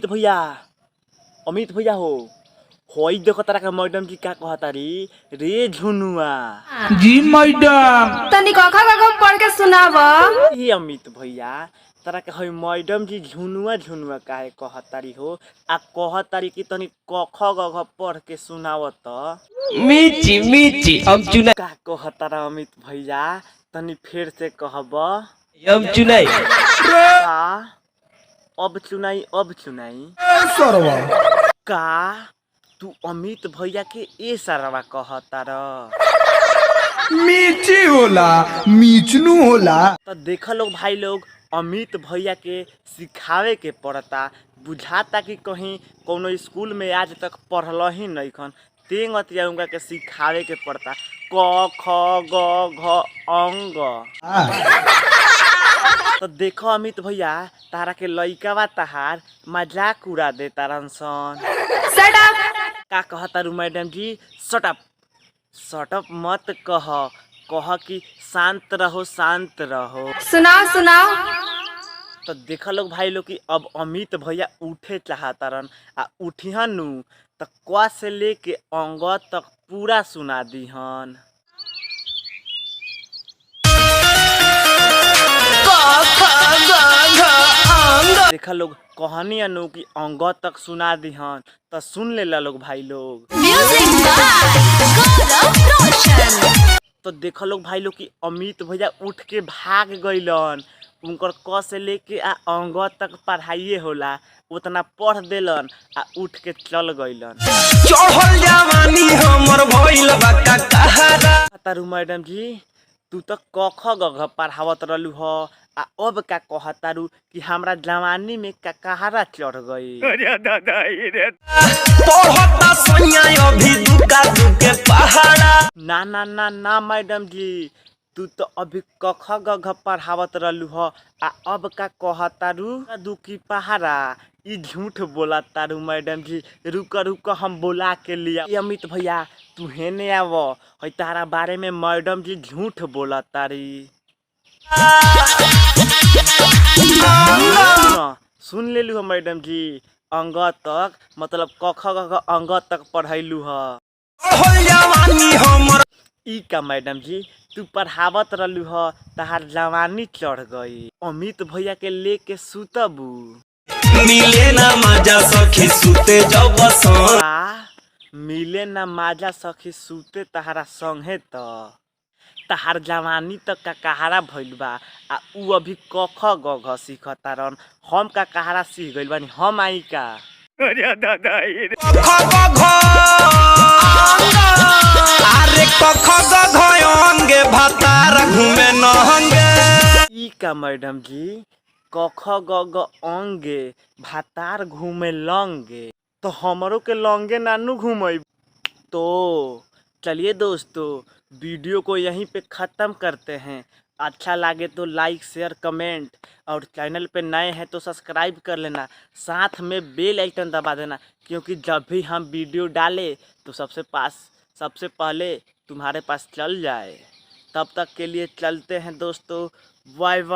भैया अमित भैया हो होई देखो तारा का मैडम जी का कहतारी रे झुनुआ जी मैडम तनी कखा कखा पढ़ के सुनाव। ये अमित भैया तारा के हई मैडम जी झुनुआ झुनुआ काहे कहतारी हो आ कहतारी कि तनी कख गघ पढ़ के सुनाव त मीची मीची हम चुनाई का कहतारा अमित भैया तनी फिर से कहब हम चुनाई का अब चुनाई सरवा का तू अमित भैया के ए सरवा कहतार मीची होला मीचनू होला तो देख लोग भाई लोग अमित भैया के सिखावे के पड़ता बुझाता कि कहीं कोनो स्कूल में आज तक पढ़ल ही नहीं खन तेंगतिया उनका के सिखावे के पड़ता क ख ग घ अंग। तो देखो अमित भैया तारा के लइकावा तहार मजाक उड़ा दे तारन सन। Shut up. का कहतारू मैडम जी सटअप मत कह कि शांत रहो सुनाओ सुनाओ। तो देख लोग भाई लोग कि अब अमित भैया उठे चाहतारन आ उठिहन नु तो क से लेके अंग तक पूरा सुना दीहन। देखा लोग कहानी अनु की अंग तक सुना दीहन तो सुन ले लोग भाई लोग। म्यूजिक बाय गौरव रोशन। तो देख लोग भाई लोग कि अमित भैया उठ के भाग गइलन उनकर क से लेके आ अंग तक पढ़ाइए होला उतना पढ़ देलन आ उठ के चल गइलन। चढ़ल जवानी हमर भइल बा का कहारा तारू मैडम जी तू तो क ख ग घ पढ़ावत रहलू ह आ अब का कहतारू कि हमरा जवानी में का कहारा चढ़ गई। अरे दादा रे पढ़ता सोनिया अभी दुका दुके पहाड़ा ना ना ना ना मैडम जी तू तो अभी क ख ग घ पढ़ावत रहलू ह आ अब का कहतारू दुकी पहाड़ा ई झूठ बोला तारू मैडम जी। रुक हम बोला के लिया अमित भैया तू हेने आव है तारा बारे में मैडम जी झूठ बोला तारी। सुन लेलू ह मैडम जी अंग तक मतलब क ख ग घ अंग तक पढ़ैलू ह। ई का मैडम जी तू पढ़ावत रहलू ह तहार जवानी चढ़ गई अमित भैया के लेके सुतबू मिले ना मजा सखी सुते जब सन मिले ना माजा सखी सूते तहारा संगे तहार जवानी तक का कहारा भइल बा आ उ अभी क ख ग घ सीखतारन हम का कहारा सीख गइल बानी हम आई का। अरे दादा रे अरे कख गंगे भतार घूमे नहंगे ई का मैडम जी क ख ग घ अंगे भातार घूमे लंगे तो हमरो के लंगे नानू घूमे। तो चलिए दोस्तों वीडियो को यहीं पे ख़त्म करते हैं। अच्छा लगे तो लाइक शेयर कमेंट और चैनल पे नए हैं तो सब्सक्राइब कर लेना साथ में बेल आइकन दबा देना क्योंकि जब भी हम वीडियो डालें तो सबसे पहले तुम्हारे पास चल जाए। तब तक के लिए चलते हैं दोस्तों बाय बाय।